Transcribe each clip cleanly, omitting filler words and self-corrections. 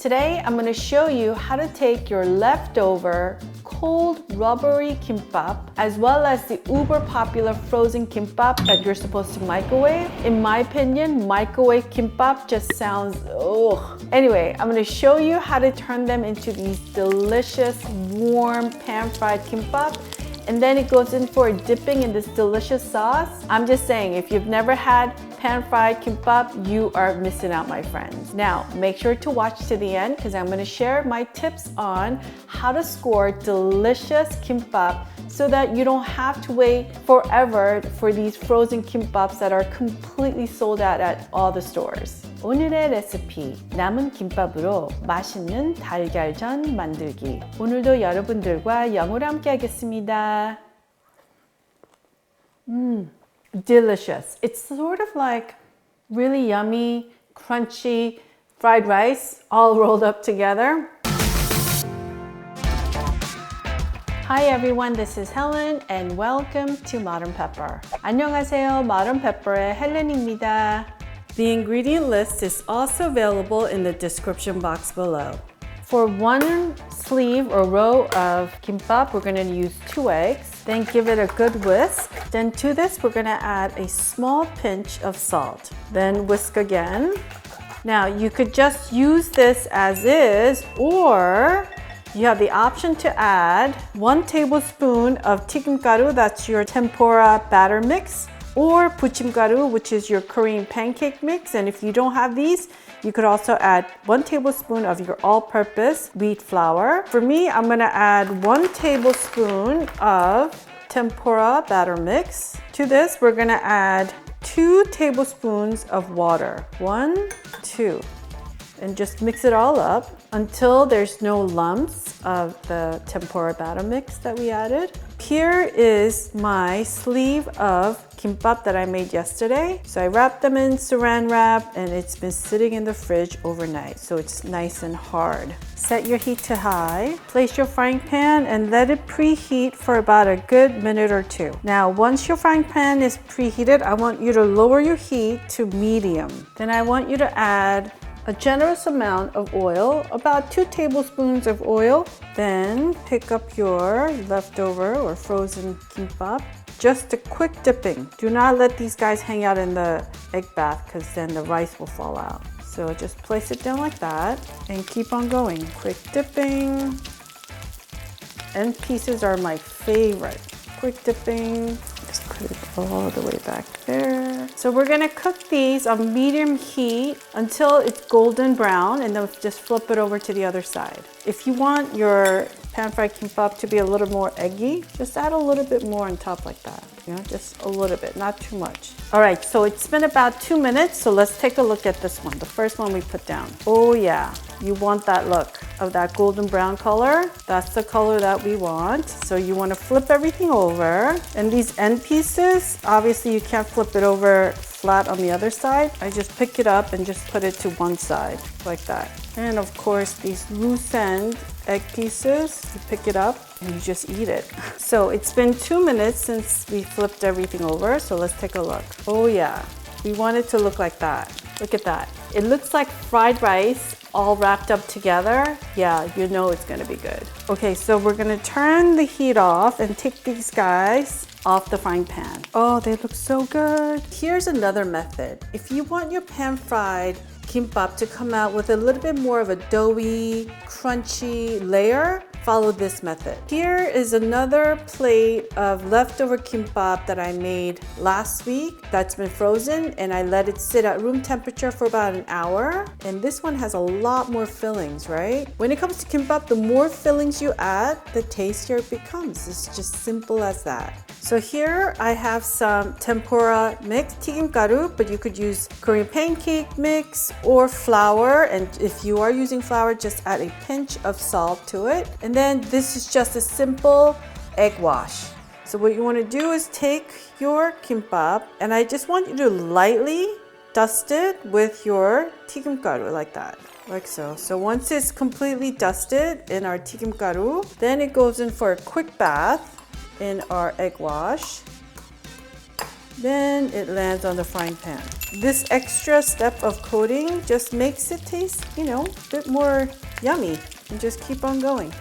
Today, I'm going to show you how to take your leftover cold rubbery kimbap as well as the uber popular frozen kimbap that you're supposed to microwave. In my opinion, microwave kimbap just sounds ugh. Anyway, I'm going to show you how to turn them into these delicious warm pan-fried kimbap. And then it goes in for dipping in this delicious sauce. I'm just saying, if you've never had pan-fried kimbap, you are missing out, my friends. Now, make sure to watch to the end because I'm going to share my tips on how to score delicious kimbap so that you don't have to wait forever for these frozen kimbaps that are completely sold out at all the stores. 오늘의 레시피, 남은 김밥으로 맛있는 달걀전 만들기. 오늘도 여러분들과 영어로 함께 하겠습니다. Delicious. It's sort of like really yummy, crunchy fried rice all rolled up together. Hi everyone, this is Helen and welcome to Modern Pepper. 안녕하세요, Modern Pepper의 헬렌입니다. The ingredient list is also available in the description box below. For one sleeve or row of kimbap, we're going to use 2 eggs. Then give it a good whisk. Then to this, we're going to add a small pinch of salt. Then whisk again. Now, you could just use this as is, or you have the option to add 1 tablespoon of 튀김가루, that's your tempura batter mix, or 부침가루, which is your Korean pancake mix. And if you don't have these, you could also add 1 tablespoon of your all-purpose wheat flour. For me, I'm gonna add 1 tablespoon of tempura batter mix. To this, we're gonna add 2 tablespoons of water. 1, 2. And just mix it all up until there's no lumps of the tempura batter mix that we added. Here is my sleeve of kimbap that I made yesterday. So I wrapped them in saran wrap and it's been sitting in the fridge overnight, so it's nice and hard. Set your heat to high, place your frying pan and let it preheat for about a good minute or 2. Now, once your frying pan is preheated, I want you to lower your heat to medium. Then I want you to add a generous amount of oil, about 2 tablespoons of oil. Then pick up your leftover or frozen kimbap. Just a quick dipping. Do not let these guys hang out in the egg bath because then the rice will fall out. So just place it down like that and keep on going. Quick dipping. End pieces are my favorite. Quick dipping. Just put it all the way back there. So we're gonna cook these on medium heat until it's golden brown and then just flip it over to the other side. If you want your pan-fried kimbap to be a little more eggy, just add a little bit more on top like that. You know, just a little bit, not too much. All right, so it's been about 2 minutes, so let's take a look at this one, the first one we put down. Oh yeah, you want that look of that golden brown color. That's the color that we want. So you want to flip everything over. And these end pieces, obviously you can't flip it over flat on the other side. I just pick it up and just put it to one side like that. And of course, these loose end egg pieces, you pick it up and you just eat it. So it's been 2 minutes since we flipped everything over. So let's take a look. Oh yeah, we want it to look like that. Look at that. It looks like fried rice all wrapped up together. Yeah, you know it's gonna be good. Okay, so we're gonna turn the heat off and take these guys off the frying pan. Oh, they look so good. Here's another method. If you want your pan-fried kimbap to come out with a little bit more of a doughy, crunchy layer, follow this method. Here is another plate of leftover kimbap that I made last week that's been frozen, and I let it sit at room temperature for about an hour. And this one has a lot more fillings, right? When it comes to kimbap, the more fillings you add, the tastier it becomes. It's just simple as that. So here I have some tempura mix, 튀김가루, but you could use Korean pancake mix or flour. And if you are using flour, just add a pinch of salt to it. And then this is just a simple egg wash. So what you want to do is take your kimbap, and I just want you to lightly dust it with your 튀김가루 like that. Like so. So once it's completely dusted in our 튀김가루, then it goes in for a quick bath in our egg wash. then it lands on the frying pan. This extra step of coating just makes it taste, you know, a bit more yummy, and just keep on going.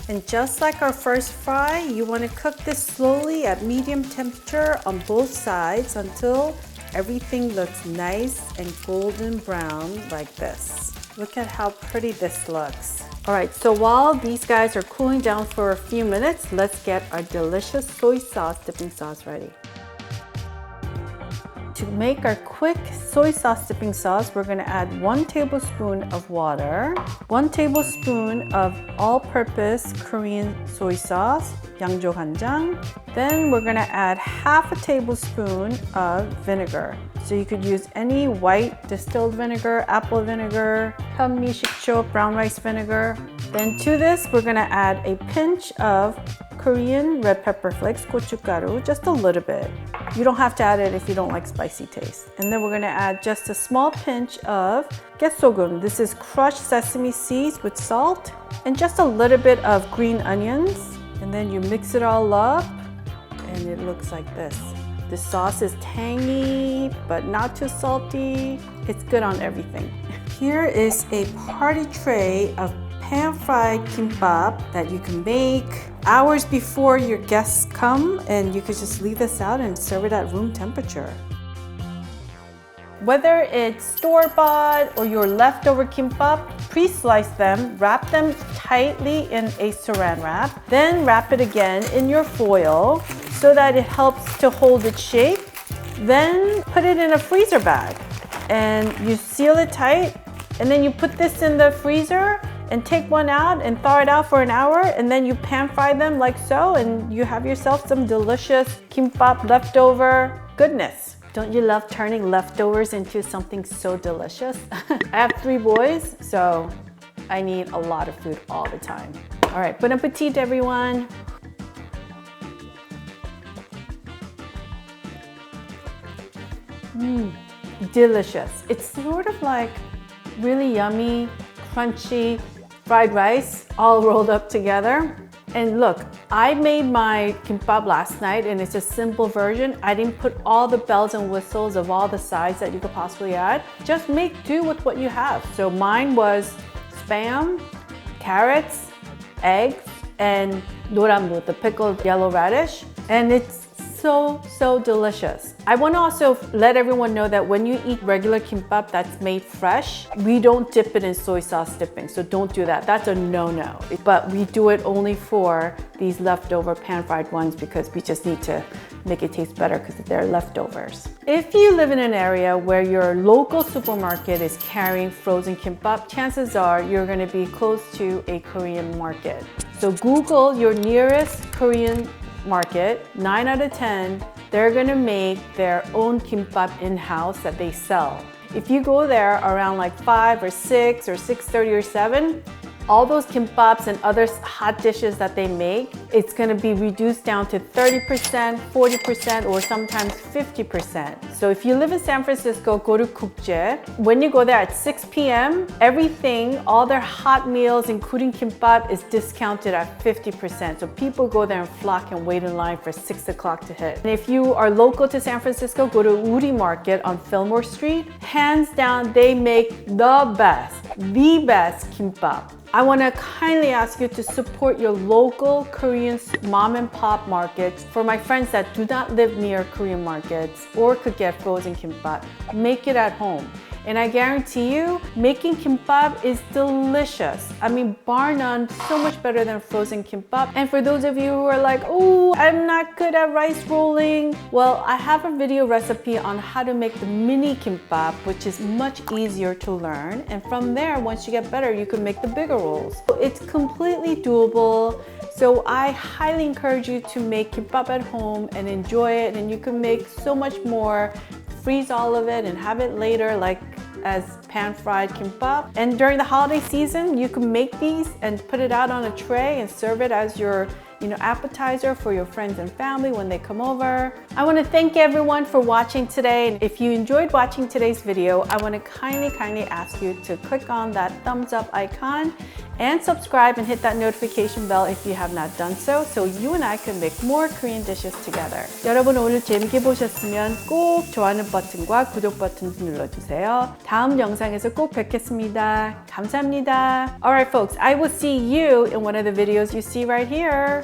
And just like our first fry, you want to cook this slowly at medium temperature on both sides until everything looks nice and golden brown like this. Look at how pretty this looks. All right, so while these guys are cooling down for a few minutes, let's get our delicious soy sauce dipping sauce ready. To make our quick soy sauce dipping sauce, we're going to add 1 tablespoon of water, 1 tablespoon of all-purpose Korean soy sauce, 양조간장. Then we're going to add half a tablespoon of vinegar. So you could use any white distilled vinegar, apple vinegar, 현미식초, brown rice vinegar. Then to this, we're going to add a pinch of Korean red pepper flakes, gochugaru, just a little bit. You don't have to add it if you don't like spicy taste. And then we're going to add just a small pinch of getsogun. This is crushed sesame seeds with salt and just a little bit of green onions. And then you mix it all up and it looks like this. The sauce is tangy but not too salty. It's good on everything. Here is a party tray of pan-fried kimbap that you can make hours before your guests come, and you could just leave this out and serve it at room temperature. Whether it's store-bought or your leftover kimbap, pre-slice them, wrap them tightly in a saran wrap, then wrap it again in your foil so that it helps to hold its shape. Then put it in a freezer bag and you seal it tight, and then you put this in the freezer and take one out and thaw it out for an hour, and then you pan fry them like so, and you have yourself some delicious kimbap leftover goodness. Don't you love turning leftovers into something so delicious? I have 3 boys, so I need a lot of food all the time. All right, bon appetit, everyone. Delicious. It's sort of like really yummy, crunchy fried rice all rolled up together. And look, I made my kimbap last night and it's a simple version. I didn't put all the bells and whistles of all the sides that you could possibly add. Just make do with what you have. So mine was Spam, carrots, eggs, and noranmu, the pickled yellow radish. And it's so delicious. I want to also let everyone know that when you eat regular kimbap that's made fresh, we don't dip it in soy sauce dipping, so don't do that. That's a no-no. But we do it only for these leftover pan-fried ones because we just need to make it taste better because they're leftovers. If you live in an area where your local supermarket is carrying frozen kimbap, chances are you're going to be close to a Korean market. So Google your nearest Korean market. 9 out of 10, they're gonna make their own kimbap in-house that they sell. If you go there around like 5 or 6 or 6:30 or 7, all those kimbaps and other hot dishes that they make, it's gonna be reduced down to 30%, 40%, or sometimes 50%. So if you live in San Francisco, go to Kukje. When you go there at 6 p.m., everything, all their hot meals, including kimbap, is discounted at 50%. So people go there and flock and wait in line for 6 o'clock to hit. And if you are local to San Francisco, go to Uri Market on Fillmore Street. Hands down, they make the best kimbap. I want to kindly ask you to support your local Korean mom and pop markets. For my friends that do not live near Korean markets or could get frozen kimbap, make it at home. And I guarantee you, making kimbap is delicious. I mean, bar none, so much better than frozen kimbap. And for those of you who are like, oh, I'm not good at rice rolling, well, I have a video recipe on how to make the mini kimbap, which is much easier to learn. And from there, once you get better, you can make the bigger rolls. It's completely doable. So I highly encourage you to make kimbap at home and enjoy it. And you can make so much more. Freeze all of it and have it later like as pan-fried kimbap. And during the holiday season, you can make these and put it out on a tray and serve it as your appetizer for your friends and family when they come over. I want to thank everyone for watching today. If you enjoyed watching today's video, I want to kindly ask you to click on that thumbs up icon and subscribe and hit that notification bell if you have not done so you and I can make more Korean dishes together. 여러분 오늘 재밌게 보셨으면 꼭 좋아하는 버튼과 구독 버튼 눌러주세요. 다음 영상에서 꼭 뵙겠습니다. 감사합니다. Alright folks, I will see you in one of the videos you see right here.